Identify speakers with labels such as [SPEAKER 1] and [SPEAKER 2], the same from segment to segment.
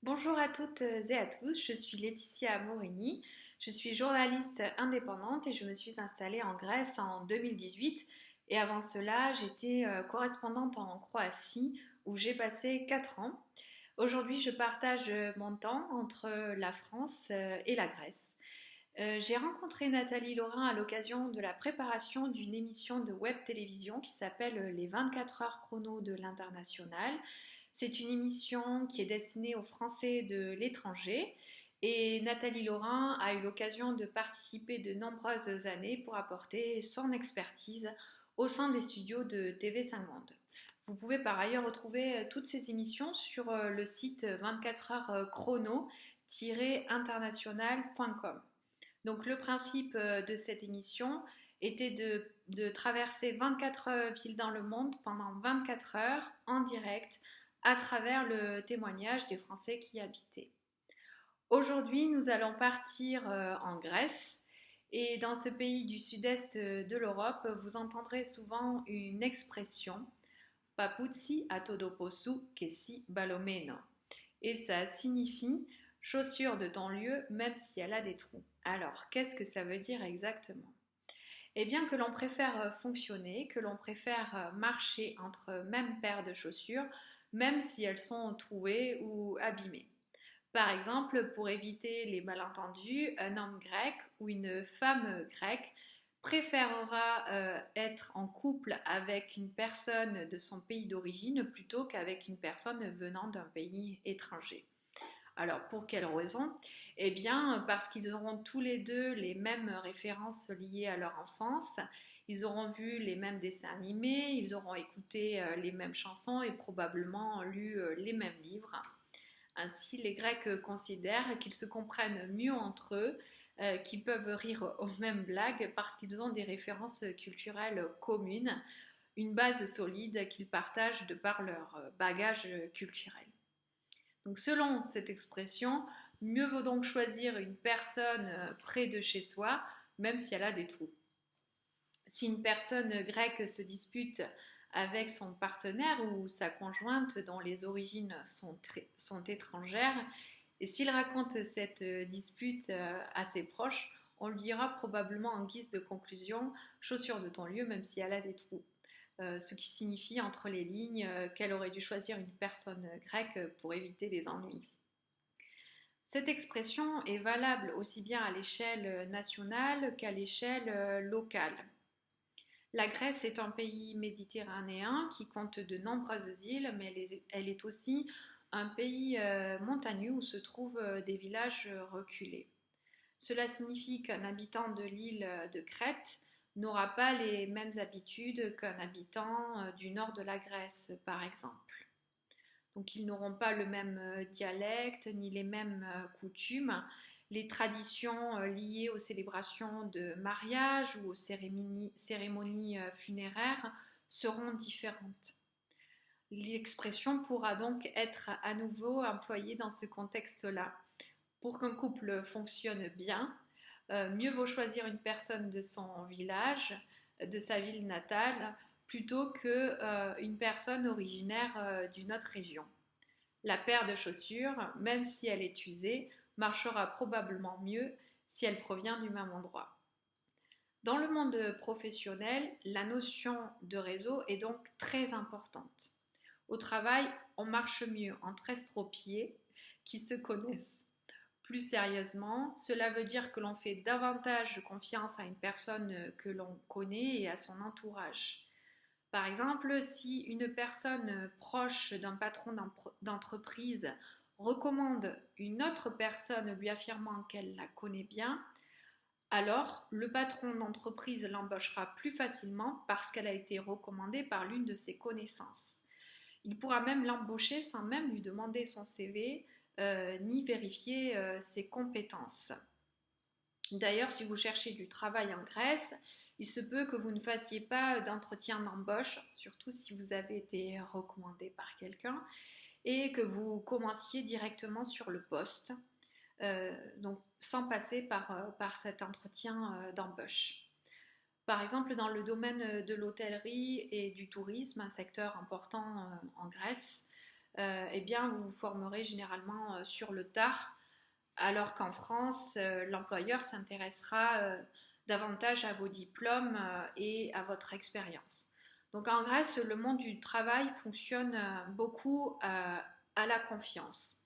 [SPEAKER 1] Bonjour à toutes et à tous, je suis Laetitia Morini, je suis journaliste indépendante et je me suis installée en Grèce en 2018 et avant cela j'étais correspondante en Croatie où j'ai passé 4 ans. Aujourd'hui je partage mon temps entre la France et la Grèce. J'ai rencontré Nathalie Laurin à l'occasion de la préparation d'une émission de web télévision qui s'appelle Les 24 heures chrono de l'international. C'est une émission qui est destinée aux Français de l'étranger et Nathalie Laurin a eu l'occasion de participer de nombreuses années pour apporter son expertise au sein des studios de TV5 Monde. Vous pouvez par ailleurs retrouver toutes ces émissions sur le site 24 heures chrono-international.com. Donc le principe de cette émission était de traverser 24 villes dans le monde pendant 24 heures en direct à travers le témoignage des Français qui y habitaient. Aujourd'hui, nous allons partir en Grèce et dans ce pays du sud-est de l'Europe, vous entendrez souvent une expression Papoutsi atodoposu kesi balomeno et ça signifie chaussure de ton lieu même si elle a des trous. Alors, qu'est-ce que ça veut dire exactement? Eh bien que l'on préfère fonctionner, que l'on préfère marcher entre mêmes paires de chaussures, même si elles sont trouées ou abîmées. Par exemple, pour éviter les malentendus, un homme grec ou une femme grecque préférera être en couple avec une personne de son pays d'origine plutôt qu'avec une personne venant d'un pays étranger. Alors, pour quelle raison? Eh bien, parce qu'ils auront tous les deux les mêmes références liées à leur enfance, ils auront vu les mêmes dessins animés, ils auront écouté les mêmes chansons et probablement lu les mêmes livres. Ainsi, les Grecs considèrent qu'ils se comprennent mieux entre eux, qu'ils peuvent rire aux mêmes blagues parce qu'ils ont des références culturelles communes, une base solide qu'ils partagent de par leur bagage culturel. Donc selon cette expression, mieux vaut donc choisir une personne près de chez soi, même si elle a des trous. Si une personne grecque se dispute avec son partenaire ou sa conjointe dont les origines sont étrangères, et s'il raconte cette dispute à ses proches, on lui dira probablement en guise de conclusion chaussure de ton lieu même si elle a des trous. Ce qui signifie entre les lignes qu'elle aurait dû choisir une personne grecque pour éviter les ennuis. Cette expression est valable aussi bien à l'échelle nationale qu'à l'échelle locale. La Grèce est un pays méditerranéen qui compte de nombreuses îles, mais elle est aussi un pays montagneux où se trouvent des villages reculés. Cela signifie qu'un habitant de l'île de Crète n'aura pas les mêmes habitudes qu'un habitant du nord de la Grèce, par exemple. Donc ils n'auront pas le même dialecte ni les mêmes coutumes. Les traditions liées aux célébrations de mariage ou aux cérémonies funéraires seront différentes. L'expression pourra donc être à nouveau employée dans ce contexte-là. Pour qu'un couple fonctionne bien, mieux vaut choisir une personne de son village, de sa ville natale, plutôt qu'une personne originaire d'une autre région. La paire de chaussures, même si elle est usée, marchera probablement mieux si elle provient du même endroit. Dans le monde professionnel, la notion de réseau est donc très importante. Au travail, on marche mieux entre estropiés qui se connaissent. Plus sérieusement, cela veut dire que l'on fait davantage confiance à une personne que l'on connaît et à son entourage. Par exemple, si une personne proche d'un patron d'entreprise recommande une autre personne lui affirmant qu'elle la connaît bien, alors le patron d'entreprise l'embauchera plus facilement parce qu'elle a été recommandée par l'une de ses connaissances. Il pourra même l'embaucher sans même lui demander son CV ni vérifier ses compétences. D'ailleurs, si vous cherchez du travail en Grèce, il se peut que vous ne fassiez pas d'entretien d'embauche, surtout si vous avez été recommandé par quelqu'un, et que vous commenciez directement sur le poste, donc sans passer par cet entretien d'embauche. Par exemple, dans le domaine de l'hôtellerie et du tourisme, un secteur important en Grèce, eh bien, vous vous formerez généralement sur le tard, alors qu'en France, l'employeur s'intéressera davantage à vos diplômes et à votre expérience. Donc en Grèce, le monde du travail fonctionne beaucoup à la confiance.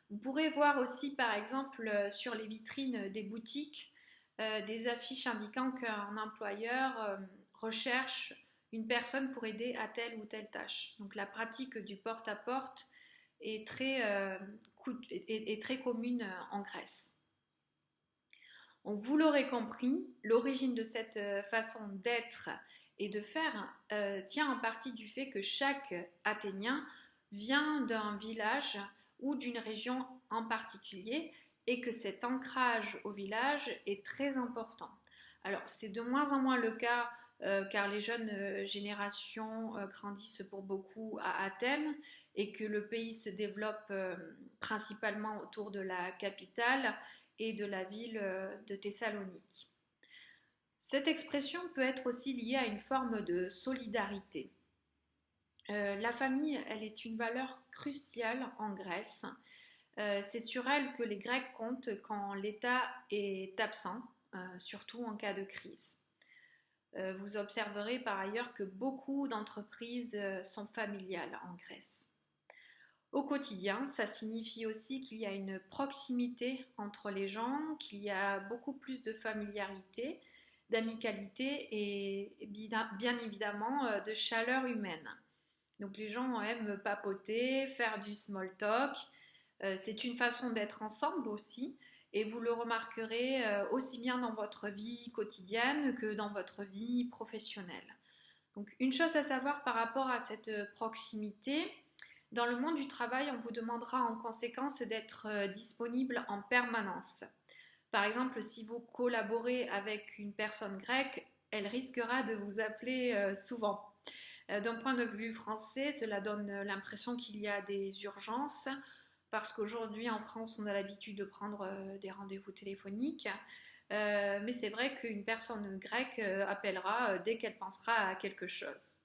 [SPEAKER 1] Vous pourrez voir aussi, par exemple, sur les vitrines des boutiques, des affiches indiquant qu'un employeur recherche une personne pour aider à telle ou telle tâche. Donc la pratique du porte-à-porte est très commune en Grèce. Donc, vous l'aurez compris, l'origine de cette façon d'être et de faire tient en partie du fait que chaque Athénien vient d'un village ou d'une région en particulier et que cet ancrage au village est très important. Alors c'est de moins en moins le cas car les jeunes générations grandissent pour beaucoup à Athènes et que le pays se développe principalement autour de la capitale et de la ville de Thessalonique. Cette expression peut être aussi liée à une forme de solidarité. La famille, elle est une valeur cruciale en Grèce. C'est sur elle que les Grecs comptent quand l'État est absent, surtout en cas de crise. Vous observerez par ailleurs que beaucoup d'entreprises sont familiales en Grèce. Au quotidien, ça signifie aussi qu'il y a une proximité entre les gens, qu'il y a beaucoup plus de familiarité, d'amicalité et bien évidemment de chaleur humaine. Donc les gens aiment papoter, faire du small talk. C'est une façon d'être ensemble aussi et vous le remarquerez aussi bien dans votre vie quotidienne que dans votre vie professionnelle. Donc une chose à savoir par rapport à cette proximité, dans le monde du travail, on vous demandera en conséquence d'être disponible en permanence. Par exemple, si vous collaborez avec une personne grecque, elle risquera de vous appeler souvent. D'un point de vue français, cela donne l'impression qu'il y a des urgences, parce qu'aujourd'hui en France, on a l'habitude de prendre des rendez-vous téléphoniques. Mais c'est vrai qu'une personne grecque appellera dès qu'elle pensera à quelque chose.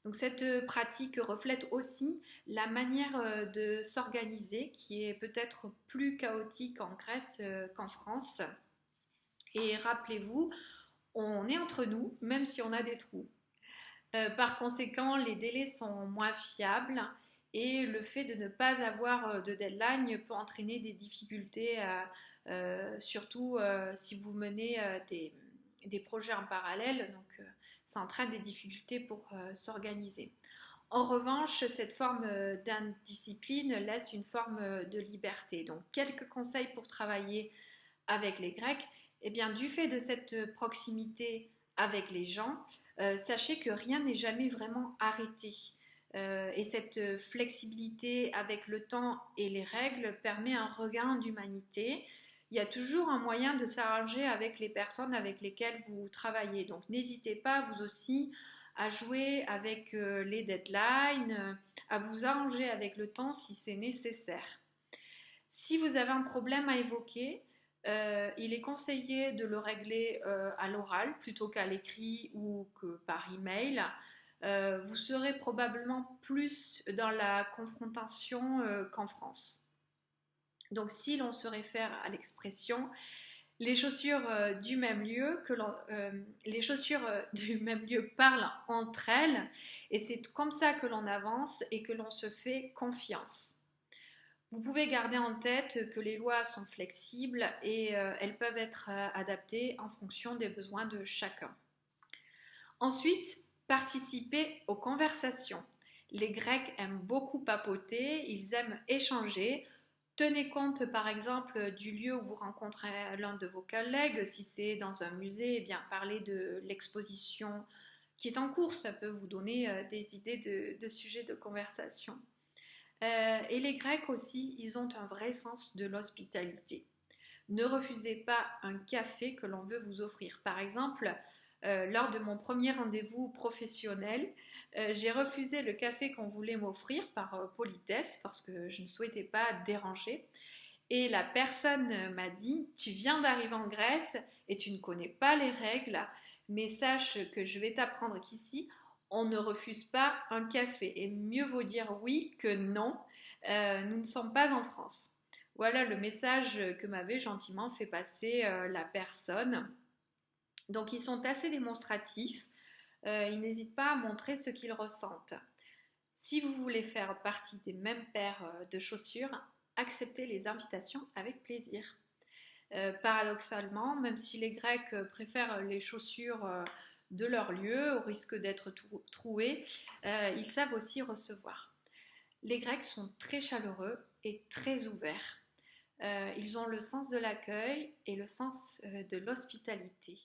[SPEAKER 1] Donc cette pratique reflète aussi la manière de s'organiser qui est peut-être plus chaotique en Grèce qu'en France. Et rappelez-vous, on est entre nous, même si on a des trous. Par conséquent, les délais sont moins fiables et le fait de ne pas avoir de deadline peut entraîner des difficultés, surtout si vous menez des projets en parallèle. Donc, ça entraîne des difficultés pour s'organiser. En revanche, cette forme d'indiscipline laisse une forme de liberté. Donc, quelques conseils pour travailler avec les Grecs. Eh bien, du fait de cette proximité avec les gens, sachez que rien n'est jamais vraiment arrêté. Et cette flexibilité avec le temps et les règles permet un regain d'humanité. Il y a toujours un moyen de s'arranger avec les personnes avec lesquelles vous travaillez. Donc n'hésitez pas vous aussi à jouer avec les deadlines, à vous arranger avec le temps si c'est nécessaire. Si vous avez un problème à évoquer, il est conseillé de le régler à l'oral plutôt qu'à l'écrit ou que par email. Vous serez probablement plus dans la confrontation qu'en France. Donc si l'on se réfère à l'expression les chaussures du même lieu les chaussures du même lieu parlent entre elles et c'est comme ça que l'on avance et que l'on se fait confiance. Vous pouvez garder en tête que les lois sont flexibles et elles peuvent être adaptées en fonction des besoins de chacun. Ensuite, participez aux conversations. Les Grecs aiment beaucoup papoter, ils aiment échanger. Tenez compte par exemple du lieu où vous rencontrez l'un de vos collègues. Si c'est dans un musée, eh bien parlez de l'exposition qui est en cours. Ça peut vous donner des idées de sujets de conversation. Et les Grecs aussi, ils ont un vrai sens de l'hospitalité. Ne refusez pas un café que l'on veut vous offrir. Par exemple, lors de mon premier rendez-vous professionnel, j'ai refusé le café qu'on voulait m'offrir par politesse parce que je ne souhaitais pas déranger. Et la personne m'a dit, tu viens d'arriver en Grèce et tu ne connais pas les règles, mais sache que je vais t'apprendre qu'ici, on ne refuse pas un café. Et mieux vaut dire oui que non. Nous ne sommes pas en France. Voilà le message que m'avait gentiment fait passer la personne. Donc ils sont assez démonstratifs. Ils n'hésitent pas à montrer ce qu'ils ressentent. Si vous voulez faire partie des mêmes paires de chaussures, acceptez les invitations avec plaisir. Paradoxalement, même si les Grecs préfèrent les chaussures de leur lieu au risque d'être troués, ils savent aussi recevoir. Les Grecs sont très chaleureux et très ouverts. Ils ont le sens de l'accueil et le sens de l'hospitalité.